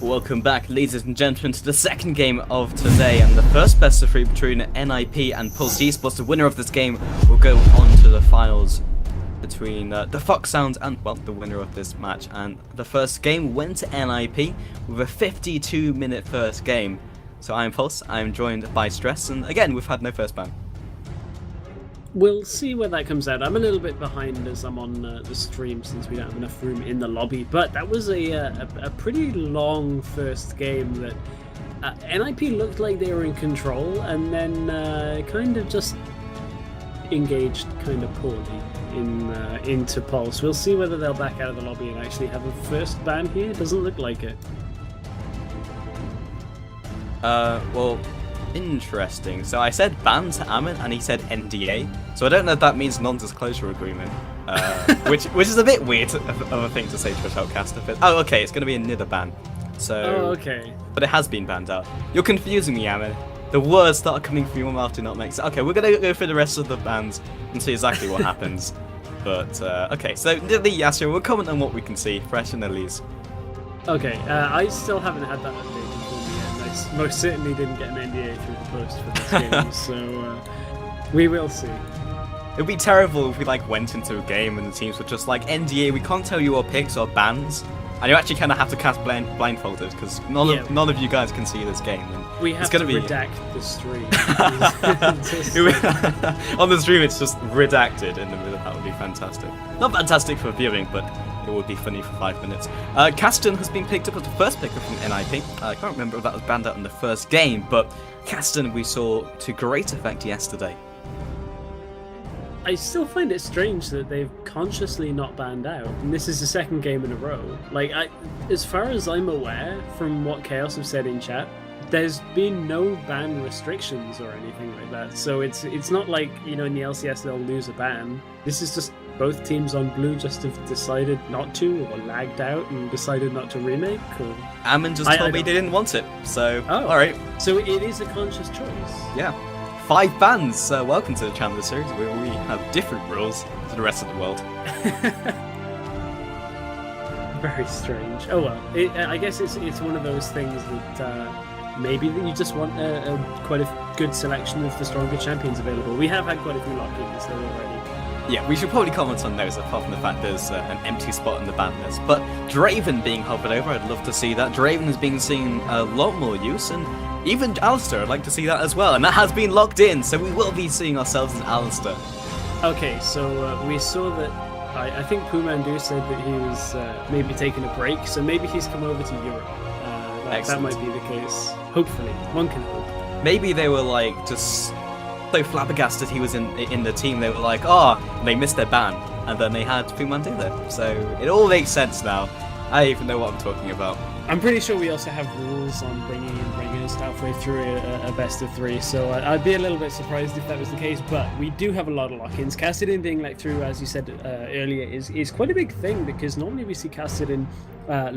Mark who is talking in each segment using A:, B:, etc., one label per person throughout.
A: Welcome back, ladies and gentlemen, to the second game of today, and the first best of three between NIP and Pulse eSports. The winner of this game will go on to the finals between the Fox Sound and, well, the winner of this match. And the first game went to NIP with a 52-minute first game. So I'm Pulse, I'm joined by Stress, and again, we've had no first ban.
B: We'll see where that comes out. I'm a little bit behind as I'm on the stream since we don't have enough room in the lobby. But that was a pretty long first game that NIP looked like they were in control and then kind of just engaged kind of poorly into Pulse. We'll see whether they'll back out of the lobby and actually have a first ban here. Doesn't look like it.
A: Well, interesting. So I said ban to Amin and he said NDA. So I don't know if that means non-disclosure agreement, which is a bit weird of a thing to say to a shoutcaster. Oh, okay, it's going to be another ban. So,
B: oh, okay.
A: But it has been banned out. You're confusing me, Amin. The words that are coming from your mouth do not make sense. Okay, we're going to go through the rest of the bans and see exactly what happens. But, okay, so Yasser, we'll comment on what we can see, fresh in the leads.
B: Okay, I still haven't had that updated for me yet. I most certainly didn't get an NDA through the post for this game, so we will see.
A: It would be terrible if we went into a game and the teams were just like, NDA, we can't tell you our picks or bans, and you actually kind of have to cast blindfolded because none of you guys can see this game. And
B: we have to redact the stream.
A: On the stream, it's just redacted in the middle. That would be fantastic. Not fantastic for viewing, but it would be funny for 5 minutes. Caston has been picked up as the first picker from NIP. I can't remember if that was banned out in the first game, but Caston we saw to great effect yesterday.
B: I still find it strange that they've consciously not banned out, and this is the second game in a row. As far as I'm aware, from what Chaos have said in chat, there's been no ban restrictions or anything like that. So it's not like, in the LCS they'll lose a ban. This is just both teams on blue just have decided not to, or lagged out and decided not to remake. Or
A: Amin just told me they didn't want it, so alright.
B: So it is a conscious choice.
A: Yeah. 5 bans. Welcome to the Challenger Series, where we have different rules to the rest of the world.
B: Very strange. Oh well, I guess it's one of those things that maybe that you just want quite a good selection of the stronger champions available. We have had quite a few lock-ins though already.
A: Yeah, we should probably comment on those, apart from the fact there's an empty spot in the ban list. But Draven being hovered over, I'd love to see that. Draven has been seeing a lot more use, and even Alistair, I'd like to see that as well. And that has been locked in, so we will be seeing ourselves as Alistair.
B: Okay, so we saw that, I think Pumandu said that he was maybe taking a break, so maybe he's come over to Europe. That might be the case. Hopefully, one can hope.
A: Maybe they were just so flabbergasted he was in the team, they were like, they missed their ban, and then they had Pumandu there. So it all makes sense now. I even know what I'm talking about.
B: I'm pretty sure we also have rules on bringing in bringers halfway through a best of 3, so I'd be a little bit surprised if that was the case, but we do have a lot of lock-ins. Kassadin being let through, as you said earlier, is quite a big thing, because normally we see Kassadin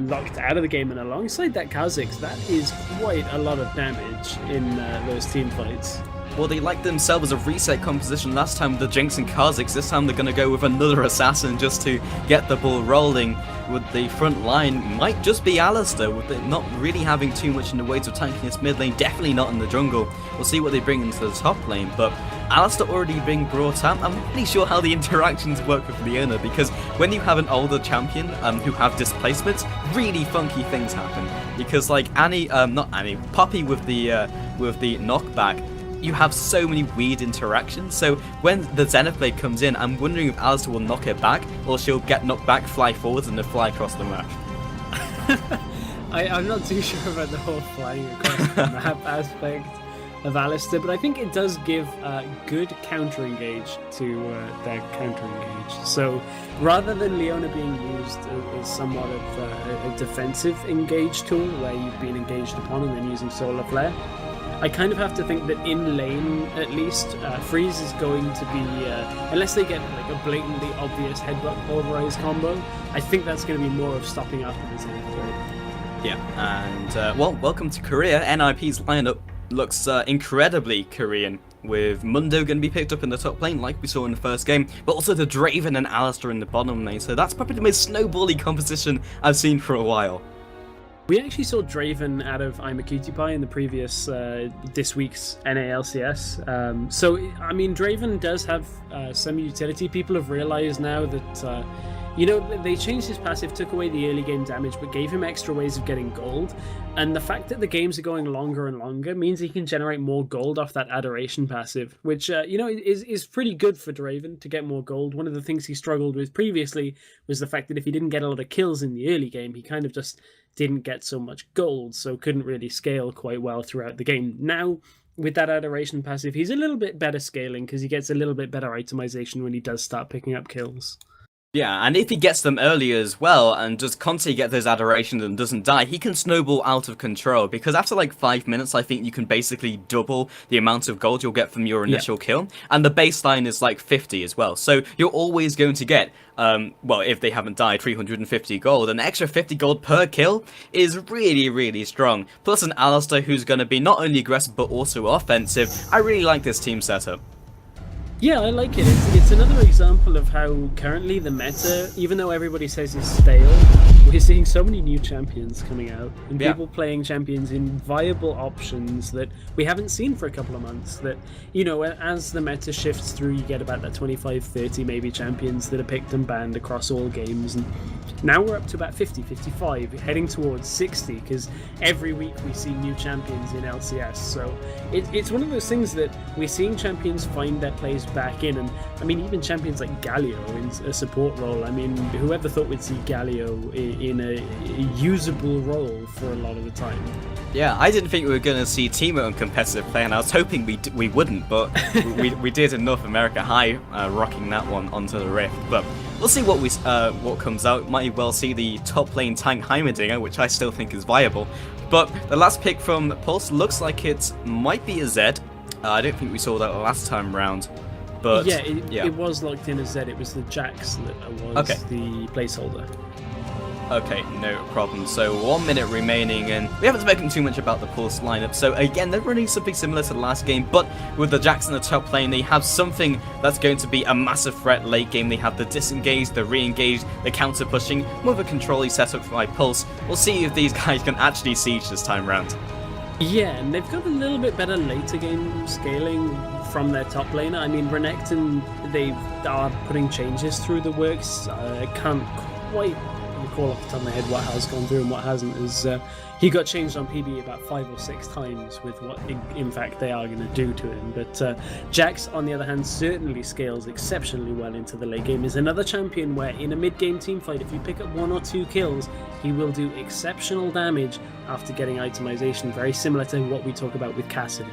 B: locked out of the game, and alongside that Kha'Zix, that is quite a lot of damage in those team fights.
A: Well, they liked themselves a reset composition last time with the Jinx and Kha'Zix. This time they're going to go with another assassin just to get the ball rolling. With the front line might just be Alistair, with it not really having too much in the ways of tanking this mid lane, definitely not in the jungle. We'll see what they bring into the top lane, but Alistair already being brought out. I'm not really sure how the interactions work with Leona, because when you have an older champion who have displacements, really funky things happen. Because Poppy with the knockback, you have so many weird interactions. So when the Zenith Blade comes in, I'm wondering if Alistair will knock it back, or she'll get knocked back, fly forwards, and then fly across the map.
B: I'm not too sure about the whole flying across the map aspect of Alistair, but I think it does give good counter-engage to their counter-engage. So rather than Leona being used as somewhat of a defensive engage tool, where you've been engaged upon and then using Solar Flare, I kind of have to think that in lane, at least, Freeze is going to be, unless they get a blatantly obvious headbutt pulverize combo, I think that's going to be more of stopping after the Zenith Blade.
A: Yeah, and welcome to Korea. NIP's lineup looks incredibly Korean, with Mundo going to be picked up in the top lane like we saw in the first game, but also the Draven and Alistair in the bottom lane, so that's probably the most snowbally composition I've seen for a while.
B: We actually saw Draven out of I'm a Cutie Pie in the previous, this week's NALCS. So, I mean, Draven does have some utility. People have realized now that, they changed his passive, took away the early game damage, but gave him extra ways of getting gold. And the fact that the games are going longer and longer means he can generate more gold off that Adoration passive, which, is pretty good for Draven to get more gold. One of the things he struggled with previously was the fact that if he didn't get a lot of kills in the early game, he kind of just didn't get so much gold, so couldn't really scale quite well throughout the game. Now, with that Adoration passive, he's a little bit better scaling because he gets a little bit better itemization when he does start picking up kills.
A: Yeah, and if he gets them earlier as well, and just constantly get those adorations and doesn't die, he can snowball out of control, because after like 5 minutes, I think you can basically double the amount of gold you'll get from your initial kill, and the baseline is like 50 as well, so you're always going to get, if they haven't died, 350 gold. An extra 50 gold per kill is really, really strong, plus an Alistar who's going to be not only aggressive but also offensive. I really like this team setup.
B: Yeah, I like it. It's another example of how currently the meta, even though everybody says is stale, we're seeing so many new champions coming out and people playing champions in viable options that we haven't seen for a couple of months. That, as the meta shifts through, you get about that 25, 30 maybe champions that are picked and banned across all games. And now we're up to about 50, 55, heading towards 60, because every week we see new champions in LCS. So it's one of those things that we're seeing champions find their place back in. And I mean, even champions like Galio in a support role. I mean, whoever thought we'd see Galio in a usable role for a lot of the time.
A: Yeah, I didn't think we were going to see Teemo on competitive play, and I was hoping we wouldn't, but we did in North America High, rocking that one onto the Rift. But we'll see what comes out. Might well see the top lane tank Heimerdinger, which I still think is viable. But the last pick from Pulse looks like it might be a Zed. I don't think we saw that last time round. But
B: it was locked in as Zed. It was the Jax that was the placeholder.
A: Okay, no problem. So 1 minute remaining, and we haven't spoken too much about the Pulse lineup. So again, they're running something similar to the last game, but with the Jax in the top lane, they have something that's going to be a massive threat late game. They have the disengage, the re-engage, the counter pushing, more of a control-y setup by Pulse. We'll see if these guys can actually siege this time round.
B: Yeah, and they've got a little bit better later game scaling from their top laner. I mean, Renekton, they are putting changes through the works. I can't quite recall off the top of my head what has gone through and what hasn't. He got changed on PB about 5 or 6 times with what in fact they are going to do to him. But Jax, on the other hand, certainly scales exceptionally well into the late game. Is another champion where in a mid-game teamfight, if you pick up 1 or 2 kills, he will do exceptional damage after getting itemization, very similar to what we talk about with Cassidy.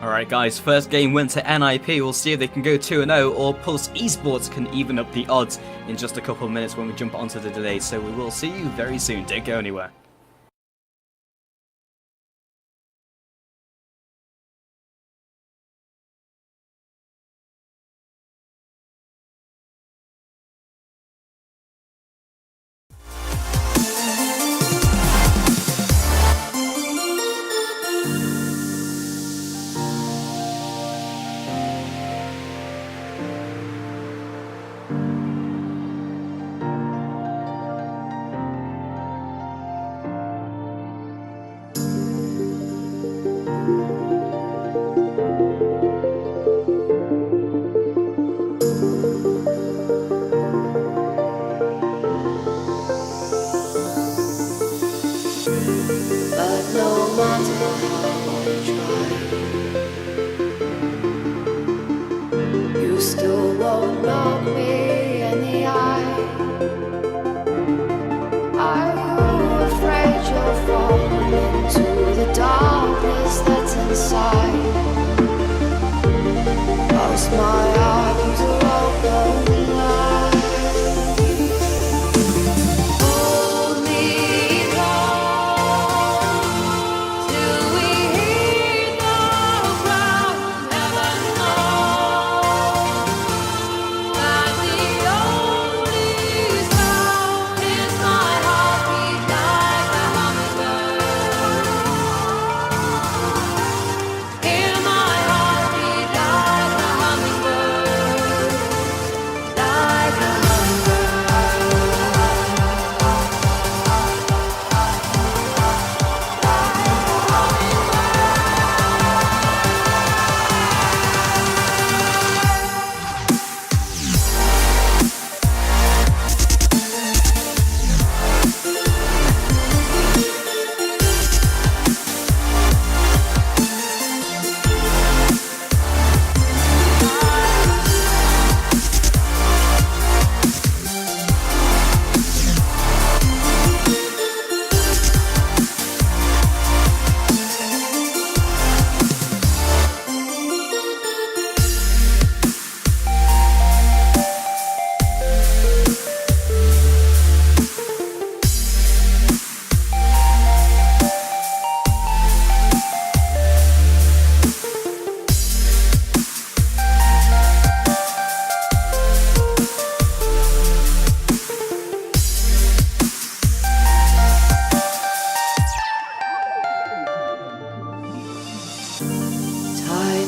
A: Alright guys, first game went to NIP. We'll see if they can go 2-0, or Pulse eSports can even up the odds in just a couple of minutes when we jump onto the delay. So we will see you very soon. Don't go anywhere.
C: You still won't look me in the eye. Are you afraid you'll fall into the darkness that's inside? Close my arms are open wide. Hold me close till we hear the ground. Never know that the only sound is my heartbeat like a hummingbird. Hear my heartbeat like a hummingbird.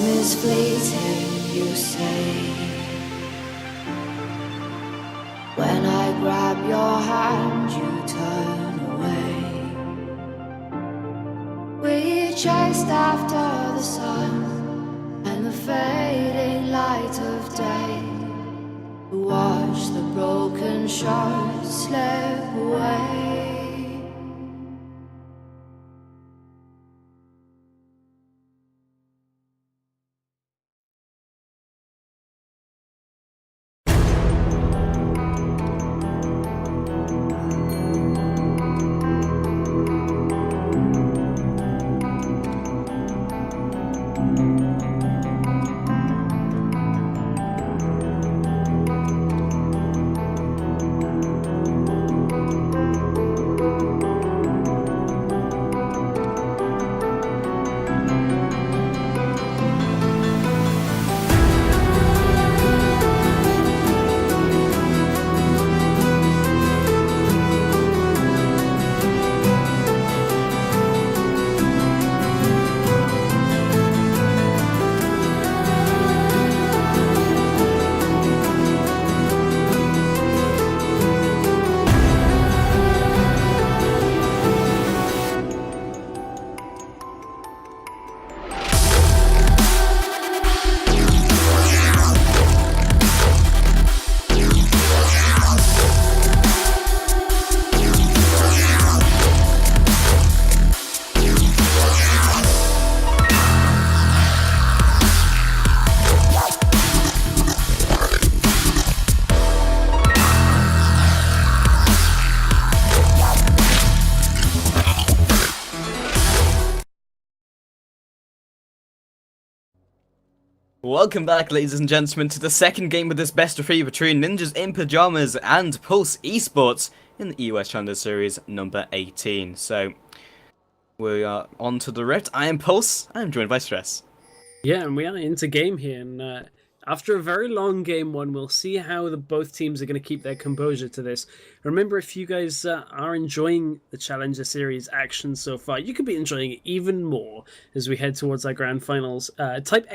C: Time is fleeting, you say. When I grab your hand, you turn away. We chased after the sun and the fading light of day. Watch the broken shards slip away.
A: Welcome back, ladies and gentlemen, to the second game of this best of 3 between Ninjas in Pyjamas and Pulse eSports in the US Challenger Series number 18. So, we are on to the rift. I am Pulse, I am joined by Stress.
B: Yeah, and we are into game here, and after a very long game one, we'll see how both teams are going to keep their composure to this. Remember, if you guys are enjoying the Challenger Series action so far, you could be enjoying it even more as we head towards our grand finals. Type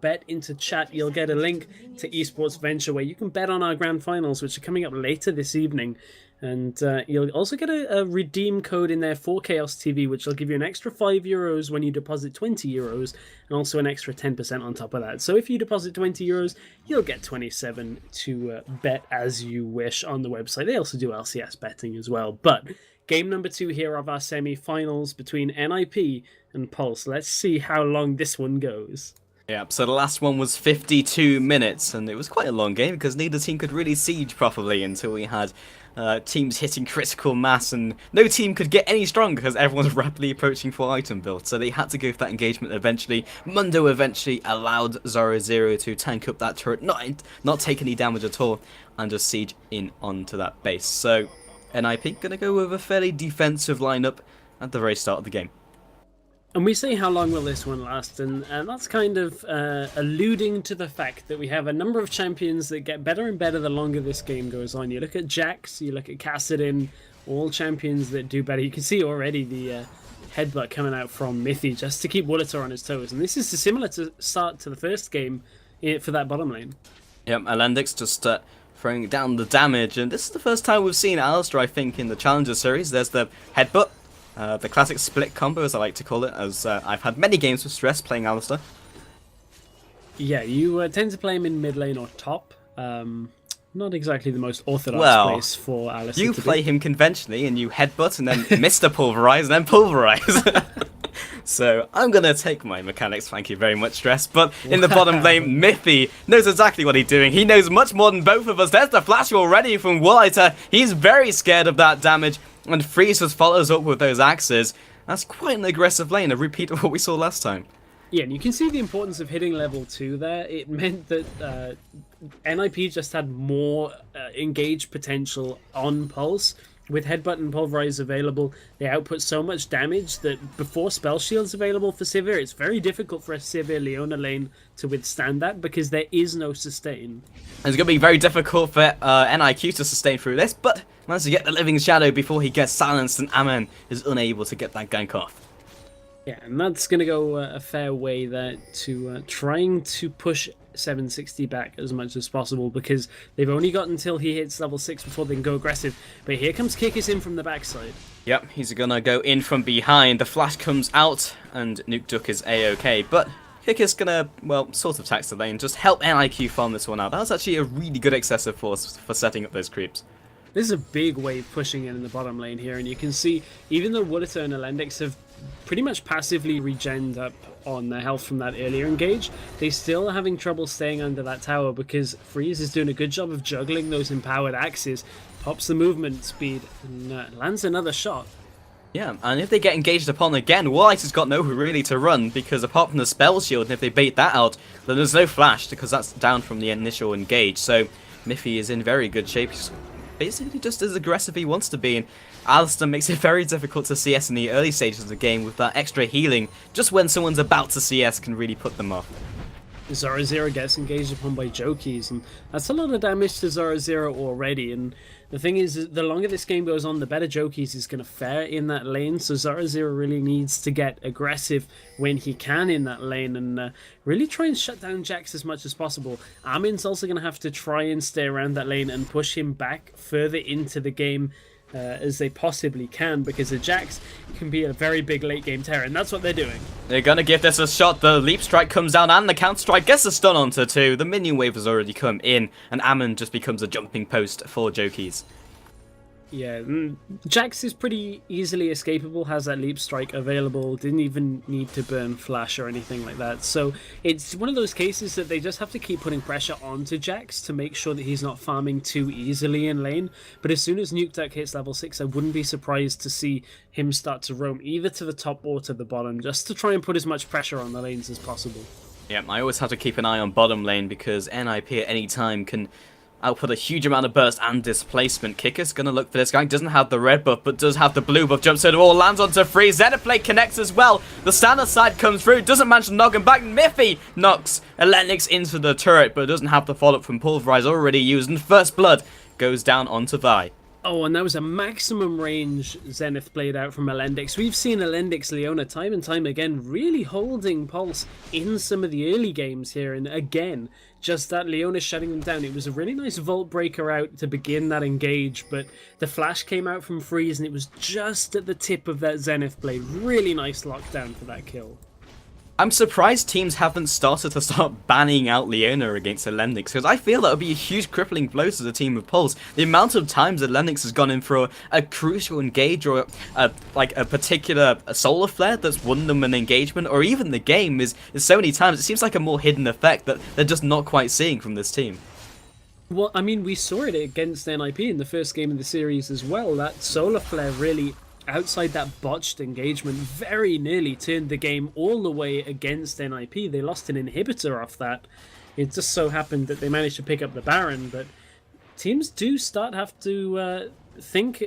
B: !bet into chat. You'll get a link to eSports Venture where you can bet on our grand finals, which are coming up later this evening. And you'll also get a redeem code in there for Chaos TV, which will give you an extra €5 when you deposit €20, and also an extra 10% on top of that. So if you deposit €20, you'll get 27 to bet as you wish on the website. They also do LCS betting as well. But game number 2 here of our semi-finals between NIP and Pulse. Let's see how long this one goes.
A: Yeah, so the last one was 52 minutes, and it was quite a long game because neither team could really siege properly until we had teams hitting critical mass, and no team could get any stronger because everyone's rapidly approaching full item build, so they had to go for that engagement eventually. Mundo eventually allowed Zoro to tank up that turret, not take any damage at all, and just siege in onto that base. So NIP going to go with a fairly defensive lineup at the very start of the game.
B: And we say how long will this one last, and that's kind of alluding to the fact that we have a number of champions that get better and better the longer this game goes on. You look at Jax, you look at Kassadin, all champions that do better. You can see already the headbutt coming out from Mithy just to keep Woolator on his toes, and this is similar to start to the first game for that bottom lane.
A: Yep, Alandix just throwing down the damage, and this is the first time we've seen Alistair, I think, in the Challenger Series. There's the headbutt. The classic split combo, as I like to call it, as I've had many games with Stress playing Alistair.
B: Yeah, you tend to play him in mid lane or top. Not exactly the most orthodox place for Alistair.
A: You play him conventionally, and you headbutt, and then Mr. Pulverize, and then Pulverize. So I'm going to take my mechanics, thank you very much, Stress. But in the bottom lane, Mithy knows exactly what he's doing. He knows much more than both of us. There's the flash already from Woolator. He's very scared of that damage. And Freezes follows up with those axes. That's quite an aggressive lane, a repeat of what we saw last time.
B: Yeah, and you can see the importance of hitting level 2 there. It meant that NIP just had more engaged potential on Pulse. With Headbutt and Pulverize available, they output so much damage that before Spell Shield's available for Sivir, it's very difficult for a Sivir Leona lane to withstand that because there is no sustain.
A: It's going to be very difficult for NIQ to sustain through this, but managed to get the Living Shadow before he gets silenced, and Amen is unable to get that gank off.
B: Yeah, and that's going to go a fair way there to trying to push 760 back as much as possible, because they've only got until he hits level 6 before they can go aggressive. But here comes Kikis in from the backside.
A: Yep, he's gonna go in from behind. The flash comes out, and Nuke Duck is A-OK. But Kikis gonna, well, sort of tax the lane, just help NIQ farm this one out. That was actually a really good excessive force for setting up those creeps.
B: This is a big wave pushing in the bottom lane here, and you can see, even though Wooditer and Elendix have pretty much passively regened up on their health from that earlier engage, they still are having trouble staying under that tower, because Freeze is doing a good job of juggling those empowered axes, pops the movement speed, and lands another shot.
A: Yeah, and if they get engaged upon again, White has got nowhere really to run, because apart from the spell shield, and if they bait that out, then there's no flash, because that's down from the initial engage. So Miffy is in very good shape. He's basically just as aggressive he wants to be, and Alistair makes it very difficult to CS in the early stages of the game with that extra healing, just when someone's about to CS can really put them off.
B: Zero gets engaged upon by Jokeys, and that's a lot of damage to Zero already. And the thing is, the longer this game goes on, the better Jokeys is going to fare in that lane. So Zero really needs to get aggressive when he can in that lane, and really try and shut down Jax as much as possible. Armin's also going to have to try and stay around that lane and push him back further into the game as they possibly can, because the Jax can be a very big late game terror, and that's what they're doing.
A: They're gonna give this a shot. The leap strike comes down and the counter strike gets a stun onto two. The minion wave has already come in, and Ammon just becomes a jumping post for Jokeys.
B: Yeah, Jax is pretty easily escapable, has that leap strike available, didn't even need to burn flash or anything like that. So it's one of those cases that they just have to keep putting pressure onto Jax to make sure that he's not farming too easily in lane. But as soon as Nuke Duck hits level 6, I wouldn't be surprised to see him start to roam either to the top or to the bottom, just to try and put as much pressure on the lanes as possible.
A: Yeah, I always have to keep an eye on bottom lane, because NIP at any time can output a huge amount of burst and displacement. Kicker's gonna look for this guy. Doesn't have the red buff, but does have the blue buff. Jumps to the wall, lands onto Freeze. Xenoblade connects as well. The standard side comes through. Doesn't manage to knock him back. Miffy knocks Elenix into the turret, but doesn't have the follow-up from Pulverize already used. And First Blood goes down onto Vi.
B: Oh, and that was a maximum range Zenith played out from Elendix. We've seen Elendix Leona time and time again really holding pulse in some of the early games here, and again, just that Leona shutting them down. It was a really nice Vault Breaker out to begin that engage, but the flash came out from Freeze and it was just at the tip of that Zenith blade. Really nice lockdown for that kill.
A: I'm surprised teams haven't started to start banning out Leona against Elendix, because I feel that would be a huge crippling blow to the team of Pulse. The amount of times Elendix has gone in for a crucial engage, or like a particular solar flare that's won them an engagement, or even the game, is so many times. It seems like a more hidden effect that they're just not quite seeing from this team.
B: Well, I mean, we saw it against NIP in the first game of the series as well. That solar flare really, outside that botched engagement, very nearly turned the game all the way against NIP. They lost an inhibitor off that. It just so happened that they managed to pick up the Baron, but teams do have to think.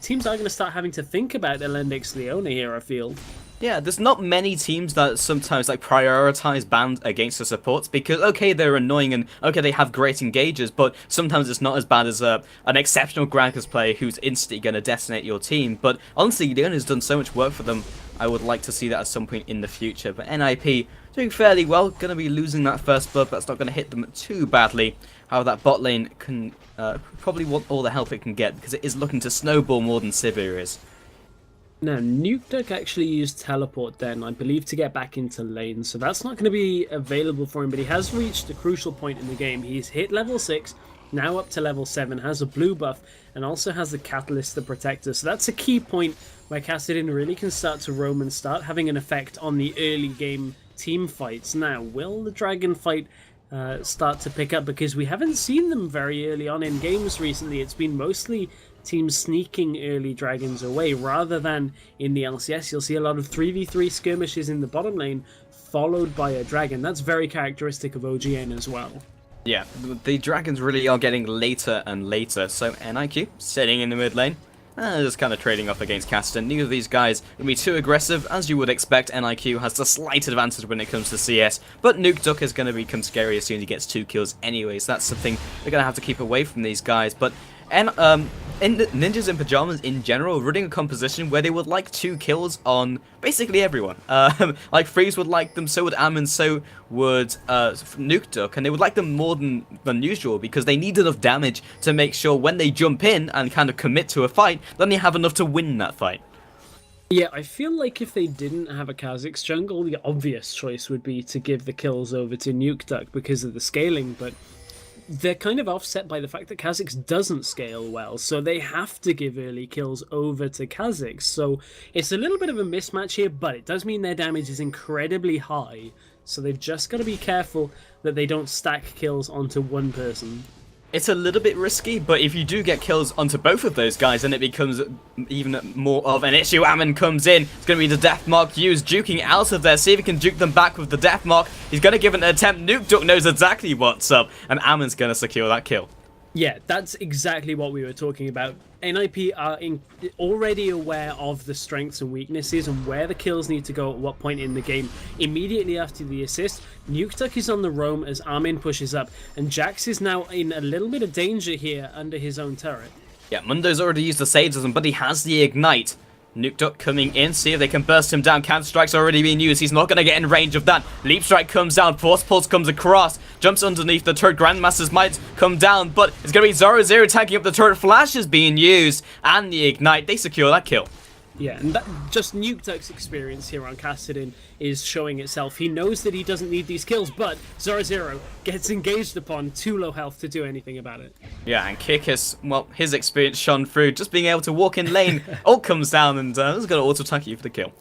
B: Teams are going to start having to think about Elendix Leona here, I feel.
A: Yeah, there's not many teams that sometimes like prioritize bans against the supports, because okay, they're annoying and okay, they have great engagers, but sometimes it's not as bad as an exceptional Gragas player who's instantly going to decimate your team. But honestly, Leona's done so much work for them. I would like to see that at some point in the future. But NIP doing fairly well, going to be losing that First Blood, but that's not going to hit them too badly. However, that bot lane can probably want all the help it can get, because it is looking to snowball more than Sivir is.
B: Now, Nuke Duck actually used Teleport then, I believe, to get back into lane, so that's not going to be available for him, but he has reached a crucial point in the game. He's hit level 6, now up to level 7, has a blue buff, and also has the Catalyst to protect us. So that's a key point where Kassadin really can start to roam and start having an effect on the early game team fights. Now, will the Dragon fight start to pick up? Because we haven't seen them very early on in games recently. It's been mostly teams sneaking early dragons away, rather than in the LCS you'll see a lot of 3v3 skirmishes in the bottom lane followed by a dragon. That's very characteristic of OGN as well.
A: Yeah, the dragons really are getting later and later. So NIQ sitting in the mid lane, just kind of trading off against Caston. Neither of these guys will be too aggressive. As you would expect, NIQ has the slight advantage when it comes to CS, but Nuke Duck is going to become scary as soon as he gets 2 kills anyway, so that's something they're going to have to keep away from these guys. But And in Ninjas in Pyjamas in general, running a composition where they would like 2 kills on basically everyone. Like Freeze would like them, so would Ammon, so would Nuke Duck, and they would like them more than usual because they need enough damage to make sure when they jump in and kind of commit to a fight, then they have enough to win that fight.
B: Yeah, I feel like if they didn't have a Kha'Zix jungle, the obvious choice would be to give the kills over to Nuke Duck because of the scaling, but they're kind of offset by the fact that Kha'Zix doesn't scale well, so they have to give early kills over to Kha'Zix. So it's a little bit of a mismatch here, but it does mean their damage is incredibly high, so they've just got to be careful that they don't stack kills onto one person.
A: It's a little bit risky, but if you do get kills onto both of those guys, then it becomes even more of an issue. Ammon comes in. It's going to be the Death Mark used, juking out of there. See if he can juke them back with the Death Mark. He's going to give an attempt. Nuke Duck knows exactly what's up, and Ammon's going to secure that kill.
B: Yeah, that's exactly what we were talking about. NIP are already aware of the strengths and weaknesses and where the kills need to go at what point in the game. Immediately after the assist, Nuke Duck is on the roam as Armin pushes up, and Jax is now in a little bit of danger here under his own turret.
A: Yeah, Mundo's already used the sadism, but he has the ignite. Nuke Duck coming in, see if they can burst him down. Counter Strike's already being used. He's not going to get in range of that. Leap Strike comes down. Force Pulse comes across. Jumps underneath the turret. Grandmasters might come down, but it's going to be Zoro tanking up the turret. Flash is being used, and the ignite. They secure that kill.
B: Yeah, and that, just Nuke Duck's experience here on Kassadin is showing itself. He knows that he doesn't need these kills, but Zoro gets engaged upon, too low health to do anything about it.
A: Yeah, and Kikis, well, his experience shone through. Just being able to walk in lane, ult comes down, and is going to auto-attack you for the kill.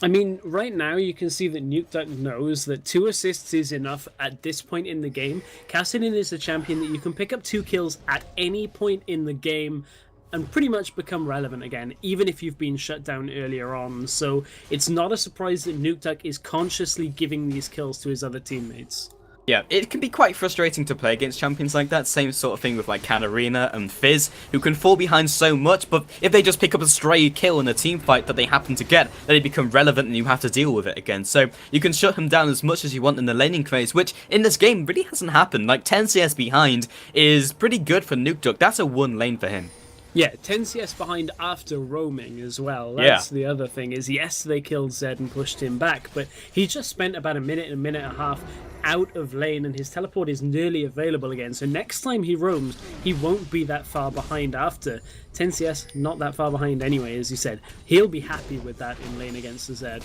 B: I mean, right now you can see that Nuke Duck knows that 2 assists is enough at this point in the game. Kassadin is a champion that you can pick up 2 kills at any point in the game and pretty much become relevant again, even if you've been shut down earlier on. So it's not a surprise that Nuke Duck is consciously giving these kills to his other teammates.
A: Yeah, it can be quite frustrating to play against champions like that. Same sort of thing with like Katarina and Fizz, who can fall behind so much, but if they just pick up a stray kill in a team fight that they happen to get, then they become relevant and you have to deal with it again. So you can shut him down as much as you want in the laning phase, which in this game really hasn't happened. Like 10 CS behind is pretty good for Nuke Duck. That's a 1 lane for him.
B: Yeah, 10 CS behind after roaming as well. That's the other thing, is yes, they killed Zed and pushed him back, but he just spent about a minute and a half out of lane, and his teleport is nearly available again. So next time he roams, he won't be that far behind after. 10 CS, not that far behind anyway, as you said. He'll be happy with that in lane against the Zed.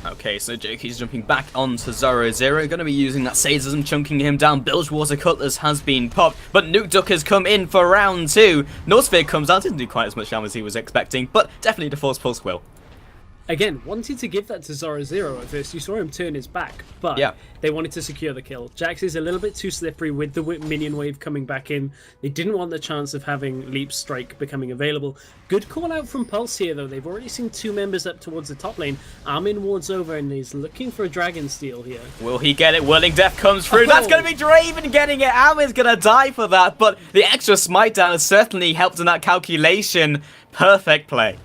B: Okay,
A: so Joki's jumping back onto Zoro. Going to be using that sadism, chunking him down. Bilgewater Cutlass has been popped, but Nuke Duck has come in for round 2. Northsphere comes out, didn't do quite as much damage as he was expecting, but definitely the Force Pulse will.
B: Again, wanted to give that to Zoro at first. You saw him turn his back, but they wanted to secure the kill. Jax is a little bit too slippery with the minion wave coming back in. They didn't want the chance of having Leap Strike becoming available. Good call out from Pulse here, though. They've already seen 2 members up towards the top lane. Armin wards over and is looking for a Dragon Steal here.
A: Will he get it? Whirling Death comes through. That's going to be Draven getting it. Armin's going to die for that, but the extra smite down has certainly helped in that calculation. Perfect play.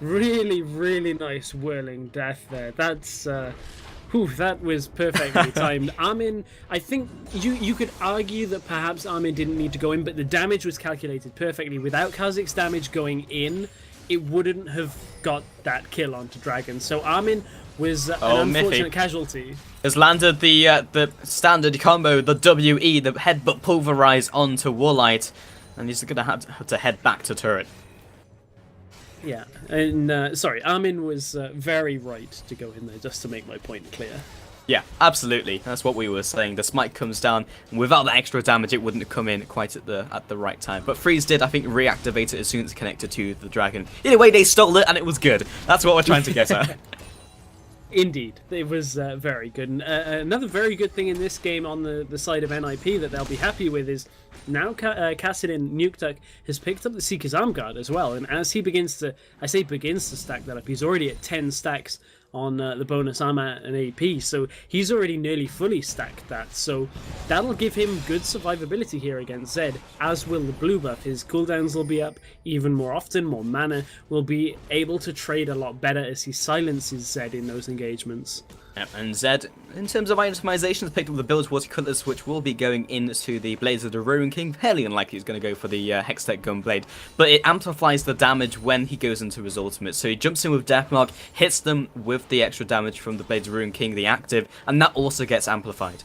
B: Really, really nice whirling death there. That's, that was perfectly timed. Armin, I think you could argue that perhaps Armin didn't need to go in, but the damage was calculated perfectly. Without Kha'Zix damage going in, it wouldn't have got that kill onto Dragon. So Armin was an unfortunate casualty.
A: Has landed the standard combo, the WE, the headbutt pulverize onto Woolite, and he's going to have to head back to turret.
B: Yeah, and sorry, Armin was very right to go in there, just to make my point clear.
A: Yeah, absolutely. That's what we were saying. The smite comes down, and without the extra damage, it wouldn't have come in quite at the right time. But Freeze did, I think, reactivate it as soon as it connected to the dragon. Either way, they stole it, and it was good. That's what we're trying to get at.
B: Indeed, it was very good. And another very good thing in this game on the side of NIP that they'll be happy with is now Kassadin Nuke Duck has picked up the Seeker's Arm Guard as well. And as he begins to, I say begins to stack that up, he's already at 10 stacks on the bonus armor and AP, so he's already nearly fully stacked that. So that'll give him good survivability here against Zed, as will the blue buff. His cooldowns will be up even more often, more mana, will be able to trade a lot better as he silences Zed in those engagements.
A: Yep, and Zed, in terms of itemization, has picked up the build towards Cutlass, which will be going into the Blades of the Ruin King. Fairly unlikely he's going to go for the Hextech Gunblade, but it amplifies the damage when he goes into his ultimate. So he jumps in with Deathmark, hits them with the extra damage from the Blades of the Ruin King, the active, and that also gets amplified.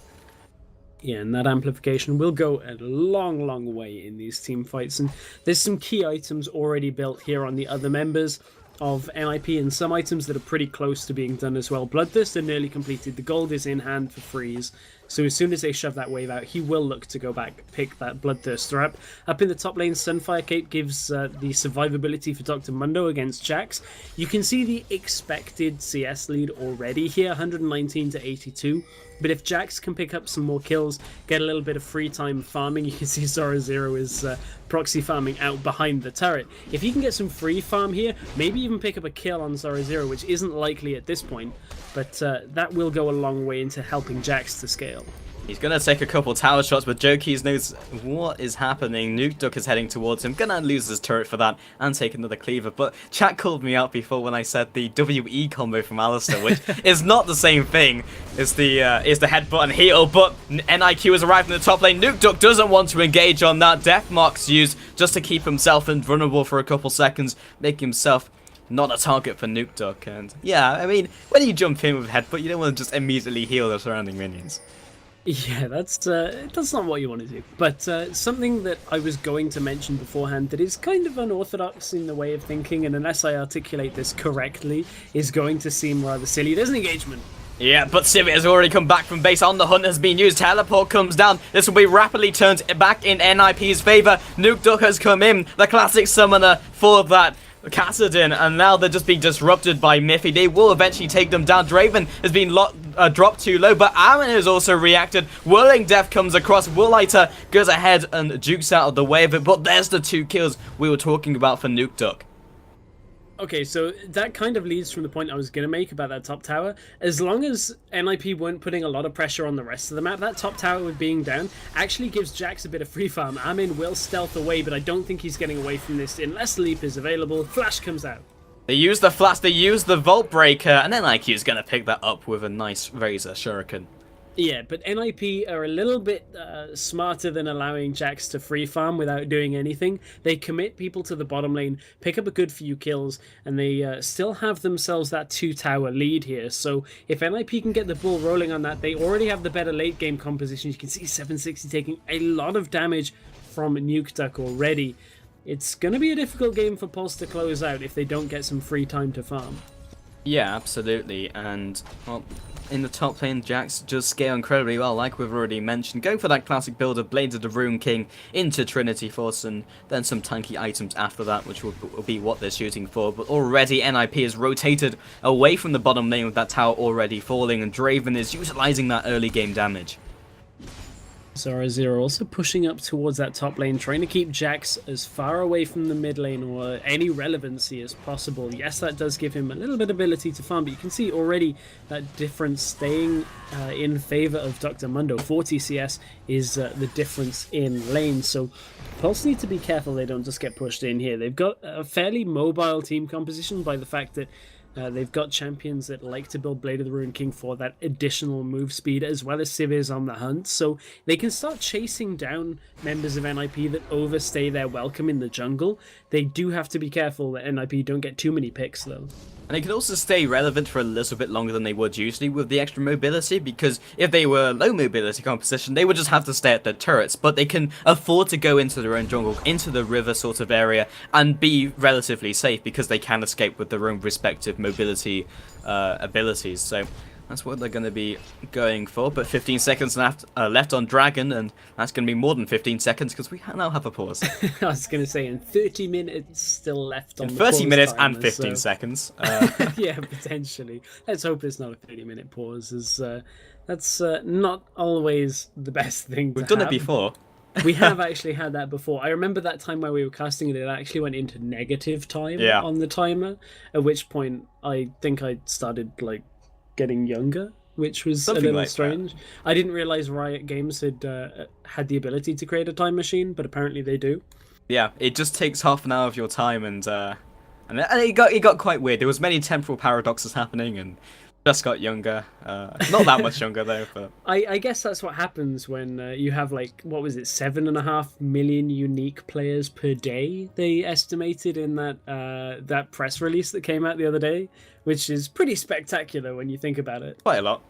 B: Yeah, and that amplification will go a long, long way in these team fights. And there's some key items already built here on the other members of NIP, and some items that are pretty close to being done as well. Bloodthirst are nearly completed. The gold is in hand for Freeze. So as soon as they shove that wave out, he will look to go back, pick that Bloodthirster up. Up in the top lane, Sunfire Cape gives the survivability for Dr. Mundo against Jax. You can see the expected CS lead already here, 119 to 82. But if Jax can pick up some more kills, get a little bit of free time farming, you can see Zora Zero is proxy farming out behind the turret. If he can get some free farm here, maybe even pick up a kill on Zora Zero, which isn't likely at this point, but that will go a long way into helping Jax to scale.
A: He's going to take a couple tower shots, but Jokeys knows what is happening. Nuke Duck is heading towards him. Going to lose his turret for that and take another cleaver. But chat called me out before when I said the WE combo from Alistair, which is not the same thing. It's the headbutt and heal, but NIQ has arrived in the top lane. Nuke Duck doesn't want to engage on that. Deathmark's used just to keep himself invulnerable for a couple seconds, make himself not a target for Nuke Duck. And yeah, I mean, when you jump in with headbutt, you don't want to just immediately heal the surrounding minions.
B: Yeah, that's not what you want to do. But something that I was going to mention beforehand that is kind of unorthodox in the way of thinking, and unless I articulate this correctly, is going to seem rather silly. There's an engagement.
A: Yeah, but Civet has already come back from base. On the hunt has been used. Teleport comes down. This will be rapidly turned back in NIP's favor. Nuke Duck has come in, the classic summoner for that Kassadin, and now they're just being disrupted by Miffy. They will eventually take them down. Draven has been dropped too low, but Aaron has also reacted. Whirling Death comes across. Woollighter goes ahead and jukes out of the way of it, but there's the 2 kills we were talking about for Nuke Duck.
B: Okay, so that kind of leads from the point I was going to make about that top tower. As long as NIP weren't putting a lot of pressure on the rest of the map, that top tower with being down actually gives Jax a bit of free farm. Amin will stealth away, but I don't think he's getting away from this unless Leap is available. Flash comes out.
A: They use the flash, they use the Vault Breaker, and then IQ is going to pick that up with a nice Razor Shuriken.
B: Yeah, but NIP are a little bit smarter than allowing Jax to free farm without doing anything. They commit people to the bottom lane, pick up a good few kills, and they still have themselves that 2-tower lead here. So if NIP can get the ball rolling on that, they already have the better late game composition. You can see 760 taking a lot of damage from Nuke Duck already. It's going to be a difficult game for Pulse to close out if they don't get some free time to farm.
A: Yeah, absolutely, and well, in the top lane, Jax just scale incredibly well, like we've already mentioned, going for that classic build of Blades of the Ruin King into Trinity Force, and then some tanky items after that, which will be what they're shooting for. But already NIP is rotated away from the bottom lane with that tower already falling, and Draven is utilizing that early game damage.
B: Zora Zero also pushing up towards that top lane, trying to keep Jax as far away from the mid lane or any relevancy as possible. Yes, that does give him a little bit of ability to farm, but you can see already that difference staying in favor of Dr. Mundo. 40 CS is the difference in lane, so Pulse need to be careful they don't just get pushed in here. They've got a fairly mobile team composition by the fact that they've got champions that like to build Blade of the Ruin King for that additional move speed, as well as Civ on the hunt, so they can start chasing down members of NIP that overstay their welcome in the jungle. They do have to be careful that NIP don't get too many picks, though.
A: And they can also stay relevant for a little bit longer than they would usually with the extra mobility, because if they were low mobility composition, they would just have to stay at their turrets, but they can afford to go into their own jungle, into the river sort of area, and be relatively safe because they can escape with their own respective mobility abilities. So that's what they're going to be going for. But 15 seconds left on Dragon, and that's going to be more than 15 seconds because we now have a pause.
B: I was going to say, in 30 minutes still left on
A: in
B: the
A: 30 minutes
B: timer,
A: and 15 seconds.
B: Yeah, potentially. Let's hope it's not a 30-minute pause, as that's not always the best thing to
A: We've done
B: have.
A: it before.
B: We have actually had that before. I remember that time where we were casting it, it actually went into negative time on the timer, at which point I think I started like getting younger, which was
A: Something
B: a little
A: like
B: strange.
A: that.
B: I didn't realize Riot Games had the ability to create a time machine, but apparently they do.
A: Yeah, it just takes half an hour of your time, and it got quite weird. There was many temporal paradoxes happening, and just got younger. Not that much younger though, but
B: I guess that's what happens when you have like, what was it, 7.5 million unique players per day, they estimated in that press release that came out the other day, which is pretty spectacular when you think about it.
A: quite a lot.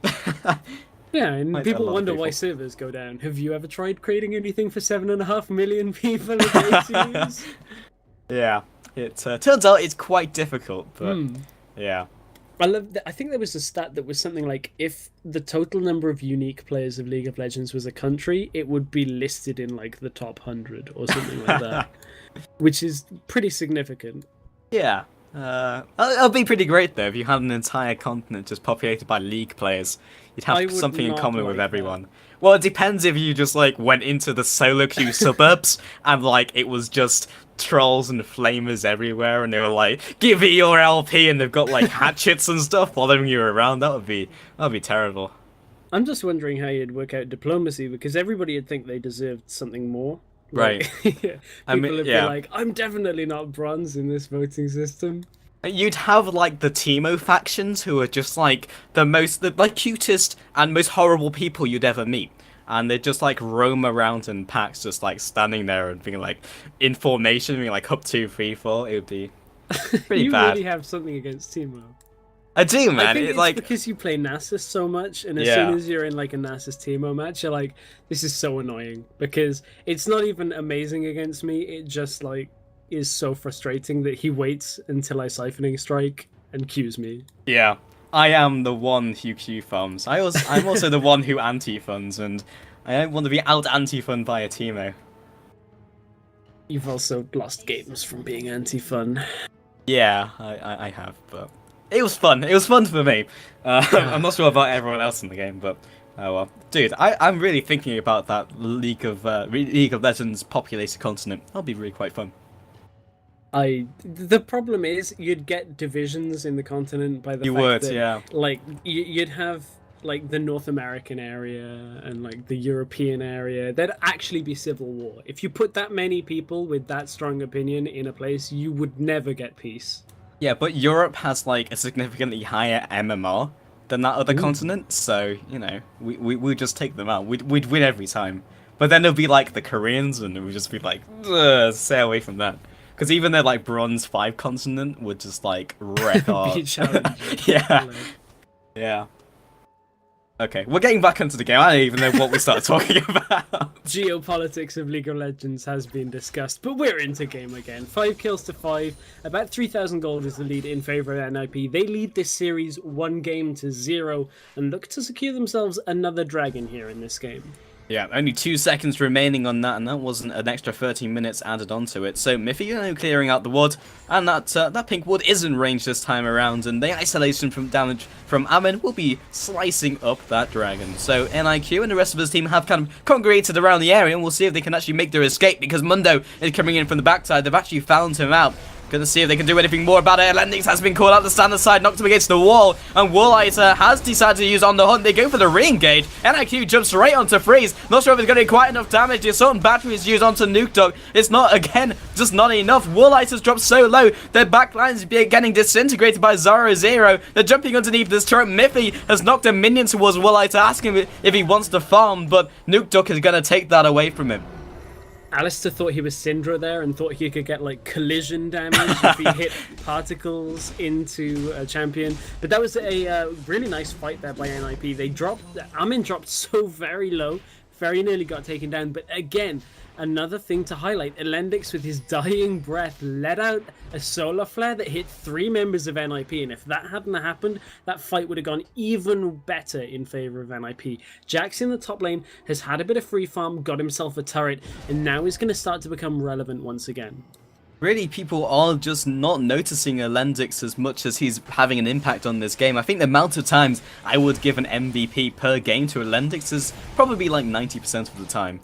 B: Yeah, and
A: Quite a
B: people
A: lot of
B: wonder why
A: people.
B: servers go down. Have you ever tried creating anything for 7.5 million people a day to use?
A: Yeah, it turns out it's quite difficult, but yeah.
B: I think there was a stat that was something like, if the total number of unique players of League of Legends was a country, it would be listed in like the top 100 or something like that, which is pretty significant.
A: Yeah. It'll be pretty great though if you had an entire continent just populated by League players. You'd
B: I
A: have
B: would
A: something in
B: not
A: common with
B: like
A: everyone. Well, it depends if you just like went into the solo queue suburbs and like it was just trolls and flamers everywhere, and they were like, "Give me your LP," and they've got like hatchets and stuff following you around. That'd be terrible.
B: I'm just wondering how you'd work out diplomacy, because everybody would think they deserved something more.
A: Right.
B: People
A: I mean,
B: would
A: yeah.
B: be like, I'm definitely not bronze in this voting system.
A: You'd have like the Teemo factions who are just like the like cutest and most horrible people you'd ever meet. And they just like roam around in packs, just like standing there and being like in formation, being like up 2, 3, 4. It would be pretty
B: You
A: bad.
B: really have something against Teemo.
A: I do, man.
B: I think it's
A: like
B: because you play Nasus so much, and as
A: Yeah.
B: soon as you're in like a Nasus Teemo match, you're like, this is so annoying, because it's not even amazing against me. It just like is so frustrating that he waits until I siphoning strike and cues me.
A: yeah. I am the one who Q farms. I'm also the one who anti-funds, and I don't want to be out anti-fund by a Teemo.
B: You've also lost games from being anti-fun.
A: Yeah, I have, but it was fun. It was fun for me. I'm not sure about everyone else in the game, but oh well. Dude, I'm really thinking about that League of Legends populated continent. That'll be really quite fun.
B: The problem is you'd get divisions in the continent by the
A: You
B: fact
A: would,
B: that,
A: yeah.
B: like you'd have like the North American area and like the European area. There'd actually be civil war. If you put that many people with that strong opinion in a place, you would never get peace.
A: Yeah, but Europe has like a significantly higher MMR than that other continent, so you know we'd just take them out. We'd win every time. But then there'll be like the Koreans, and we'd just be like, stay away from that. Because even their like bronze 5 continent would just like wreck our.
B: Be challenging.
A: Yeah. Yeah. Okay, we're getting back into the game. I don't even know what we started talking about.
B: Geopolitics of League of Legends has been discussed, but we're into game again. 5 kills to 5. About 3,000 gold is the lead in favour of NIP. They lead this series 1 game to 0 and look to secure themselves another dragon here in this game.
A: Yeah, only 2 seconds remaining on that, and that wasn't an extra 13 minutes added onto it. So Miffy, clearing out the wood, and that pink wood is in range this time around, and the isolation from damage from Amin will be slicing up that dragon. So NIQ and the rest of his team have kind of congregated around the area, and we'll see if they can actually make their escape, because Mundo is coming in from the backside. They've actually found him out. Gonna see if they can do anything more about it. Lendix has been called out the standard side, knocked him against the wall, and Warlighter has decided to use On the Hunt. They go for the re-engage. NIQ jumps right onto Freeze. Not sure if it's gonna be quite enough damage. The Assault and Battery is used onto Nuke Dog. It's not, again, just not enough. Warlighter's dropped so low. Their backline's getting disintegrated by Zara Zero. They're jumping underneath this turret. Miffy has knocked a minion towards Warlighter, asking him if he wants to farm, but Nuke Dog is gonna take that away from him.
B: Alistair thought he was Syndra there and thought he could get like collision damage if he hit particles into a champion. But that was a really nice fight there by NIP. Amin dropped so very low, very nearly got taken down. But again, another thing to highlight, Elendix with his dying breath let out a solar flare that hit 3 members of NIP, and if that hadn't happened, that fight would have gone even better in favour of NIP. Jax in the top lane has had a bit of free farm, got himself a turret, and now is going to start to become relevant once again.
A: Really, people are just not noticing Elendix as much as he's having an impact on this game. I think the amount of times I would give an MVP per game to Elendix is probably like 90% of the time.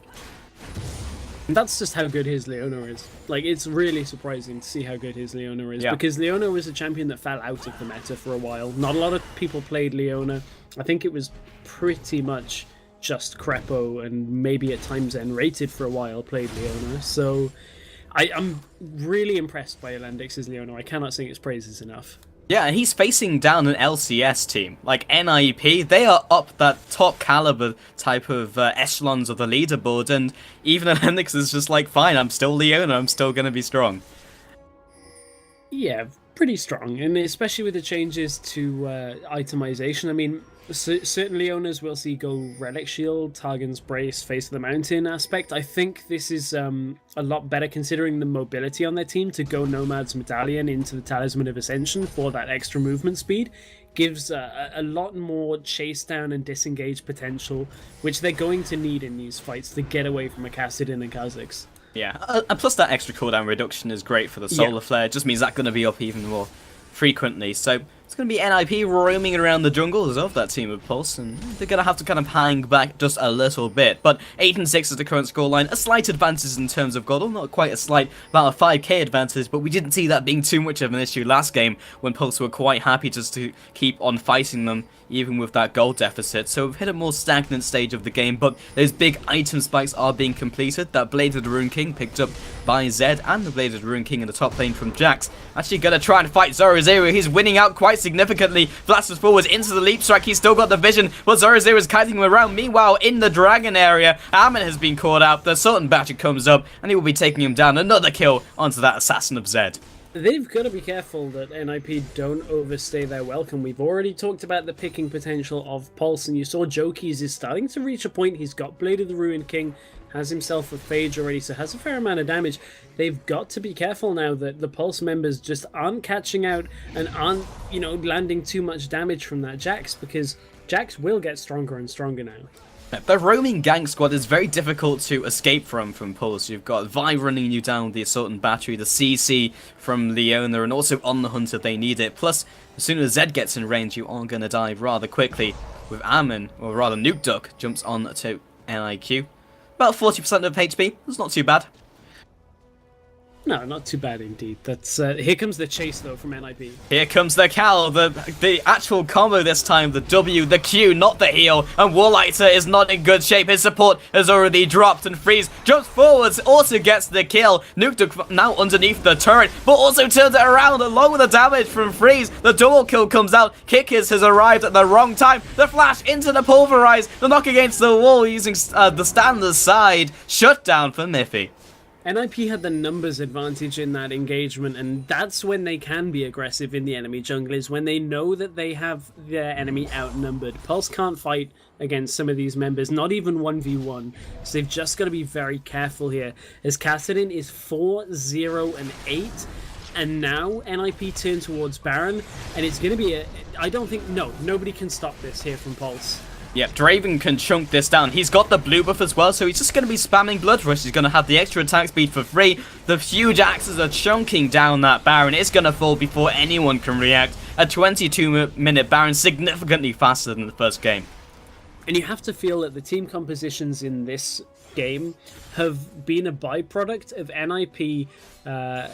B: And that's just how good his Leona is. Like, it's really surprising to see how good his Leona is.
A: Yeah.
B: Because Leona was a champion that fell out of the meta for a while. Not a lot of people played Leona. I think it was pretty much just Crepo and maybe at times N-rated for a while played Leona. So I'm really impressed by Elendix's Leona. I cannot sing its praises enough.
A: Yeah, and he's facing down an LCS team. Like NIP, they are up that top caliber type of echelons of the leaderboard, and even Elendix is just like, fine, I'm still Leona, I'm still going to be strong.
B: Yeah, pretty strong, and especially with the changes to itemization. I mean, certain Leonas we'll see go Relic Shield, Targon's Brace, Face of the Mountain aspect. I think this is a lot better considering the mobility on their team to go Nomad's Medallion into the Talisman of Ascension for that extra movement speed. Gives a lot more chase down and disengage potential, which they're going to need in these fights to get away from a Kassadin and Kha'Zix.
A: Yeah, and plus that extra cooldown reduction is great for the Solar Flare. It just means that's going to be up even more frequently. So it's going to be NIP roaming around the jungles of that team of Pulse, and they're going to have to kind of hang back just a little bit. But 8-6 is the current scoreline. A slight advantage in terms of Godel, not quite a slight, about a 5k advantage, but we didn't see that being too much of an issue last game when Pulse were quite happy just to keep on fighting them, even with that gold deficit. So we've hit a more stagnant stage of the game, but those big item spikes are being completed. That Bladed Rune King picked up by Zed, and the Bladed Rune King in the top lane from Jax. Actually going to try and fight Zorozaru. He's winning out quite significantly. Blasters forwards into the leap strike. He's still got the vision, but Zorozaru is kiting him around. Meanwhile, in the dragon area, Ammon has been caught out. The Sultan Batcher comes up, and he will be taking him down. Another kill onto that Assassin of Zed.
B: They've got to be careful that NIP don't overstay their welcome. We've already talked about the picking potential of Pulse, and you saw Jokies is starting to reach a point. He's got Blade of the Ruined King, has himself a Phage already, so has a fair amount of damage. They've got to be careful now that the Pulse members just aren't catching out and aren't, landing too much damage from that Jax, because Jax will get stronger and stronger now.
A: The roaming gang squad is very difficult to escape from Pulse. You've got Vi running you down the Assault and Battery, the CC from Leona, and also on the hunt if they need it. Plus, as soon as Zed gets in range, you are going to die rather quickly. With Ammon, or rather Nuke Duck, jumps on to NIQ. About 40% of HP, that's not too bad.
B: No, not too bad indeed. That's here comes the chase though from NIP.
A: Here comes the Cal, the actual combo this time, the W, the Q, not the heal, and Warlighter is not in good shape. His support has already dropped, and Freeze jumps forwards, also gets the kill. Nuke now underneath the turret, but also turns it around along with the damage from Freeze. The double kill comes out. Kickers has arrived at the wrong time. The flash into the Pulverize, the knock against the wall using the standard side. Shutdown for Miffy.
B: NIP had the numbers advantage in that engagement, and that's when they can be aggressive in the enemy jungle, is when they know that they have their enemy outnumbered. Pulse can't fight against some of these members, not even 1v1, so they've just got to be very careful here, as Kassadin is 4-0-8, and now NIP turn towards Baron, and it's going to be nobody can stop this here from Pulse.
A: Yep, Draven can chunk this down. He's got the blue buff as well, so he's just going to be spamming Blood Rush. He's going to have the extra attack speed for free. The huge axes are chunking down that Baron. It's going to fall before anyone can react. A 22-minute Baron, significantly faster than the first game.
B: And you have to feel that the team compositions in this game have been a byproduct of NIP... the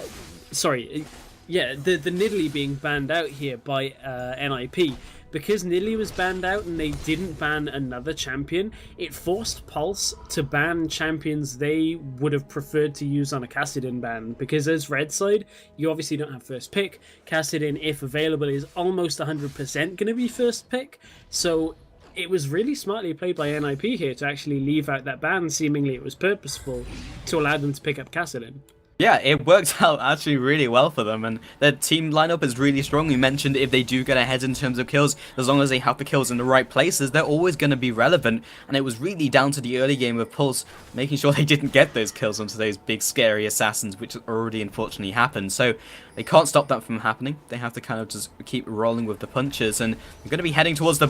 B: Nidalee being banned out here by NIP. Because Nidalee was banned out and they didn't ban another champion, it forced Pulse to ban champions they would have preferred to use on a Kassadin ban. Because as Red side, you obviously don't have first pick. Kassadin, if available, is almost 100% going to be first pick. So it was really smartly played by NIP here to actually leave out that ban. Seemingly it was purposeful to allow them to pick up Kassadin.
A: Yeah, it worked out actually really well for them, and their team lineup is really strong. We mentioned if they do get ahead in terms of kills, as long as they have the kills in the right places, they're always going to be relevant, and it was really down to the early game of Pulse, making sure they didn't get those kills onto those big scary assassins, which already unfortunately happened. So they can't stop that from happening. They have to kind of just keep rolling with the punches, and they're going to be heading towards the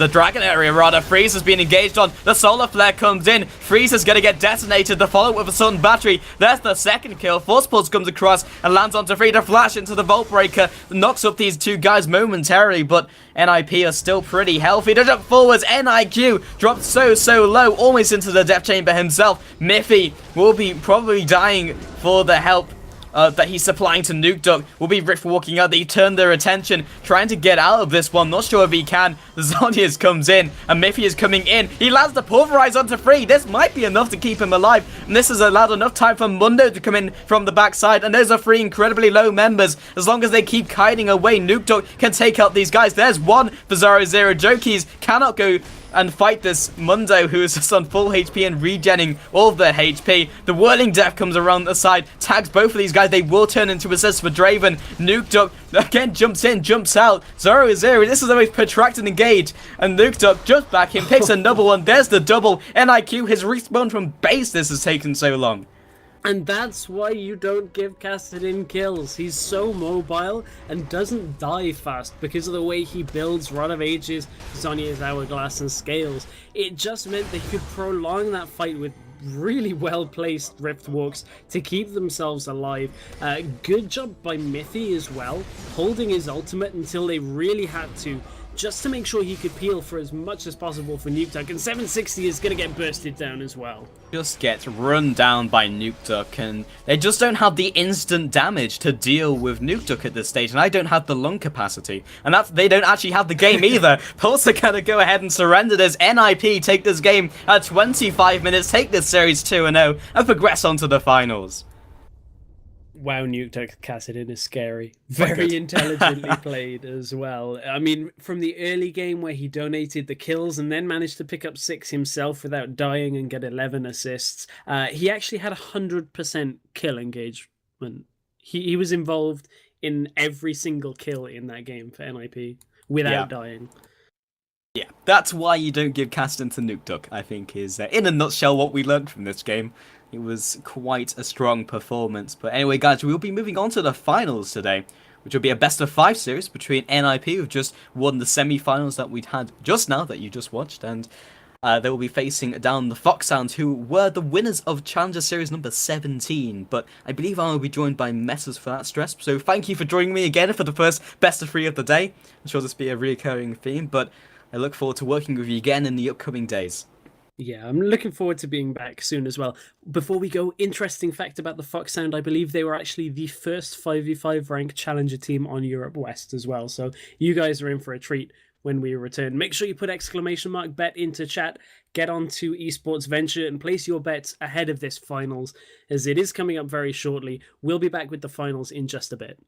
A: dragon area rather. Freeze has been engaged on. The solar flare comes in. Freeze is going to get detonated. The follow with a sudden battery. There's the second kill but Force Pulse comes across and lands onto Free to flash into the Vault Breaker, knocks up these two guys momentarily, but NIP are still pretty healthy. To jump forwards, NIQ dropped so low, almost into the Death Chamber himself. Miffy will be probably dying for the help that he's supplying to Nuke Duck. Will be Rift walking out. They turn their attention, trying to get out of this one. Not sure if he can. The Zonius comes in, and Miffy is coming in. He lands the Pulverize onto Free. This might be enough to keep him alive, and this has allowed enough time for Mundo to come in from the backside, and those are 3 incredibly low members. As long as they keep kiting away, Nuke Duck can take out these guys. There's one for 0-0. Jokies cannot go and fight this Mundo, who is just on full HP and regenning all of their HP. The Whirling Death comes around the side, tags both of these guys. They will turn into assists for Draven. Nuke Duck again jumps in, jumps out. 0-0. This is the most protracted engage, and Nuke Duck jumps back in, picks another one. There's the double. NIQ has respawned from base. This has taken so long.
B: And that's why you don't give Kassadin kills. He's so mobile and doesn't die fast because of the way he builds Rod of Ages, Zhonya's Hourglass, and Scales. It just meant they could prolong that fight with really well-placed Rift Walks to keep themselves alive. Good job by Miffy as well, holding his ultimate until they really had to, just to make sure he could peel for as much as possible for Nuke Duck, and 760 is going to get bursted down as well.
A: Just gets run down by Nuke Duck, and they just don't have the instant damage to deal with Nuke Duck at this stage, and I don't have the lung capacity, and they don't actually have the game either. Pulse are going to go ahead and surrender this. NIP take this game at 25 minutes, take this series 2-0, and progress on to the finals.
B: Wow, Nuke Duck Kassadin is scary. Very intelligently played as well. I mean, from the early game where he donated the kills and then managed to pick up 6 himself without dying and get 11 assists, he actually had 100% kill engagement. He was involved in every single kill in that game for NIP without dying.
A: Yeah, that's why you don't give Kassadin to Nuke Duck, I think, is in a nutshell what we learned from this game. It was quite a strong performance. But anyway, guys, we'll be moving on to the finals today, which will be a best-of-5 series between NIP, who've just won the semi-finals that we'd had just now, that you just watched, and they will be facing down the Foxhounds, who were the winners of Challenger Series number 17. But I believe I will be joined by Messers for that stress. So thank you for joining me again for the first best-of-3 of the day. I'm sure this will be a recurring theme, but I look forward to working with you again in the upcoming days.
B: Yeah, I'm looking forward to being back soon as well. Before we go, interesting fact about the Foxhound, I believe they were actually the first 5v5 ranked challenger team on Europe West as well. So you guys are in for a treat when we return. Make sure you put !bet into chat, get onto eSports Venture and place your bets ahead of this finals, as it is coming up very shortly. We'll be back with the finals in just a bit.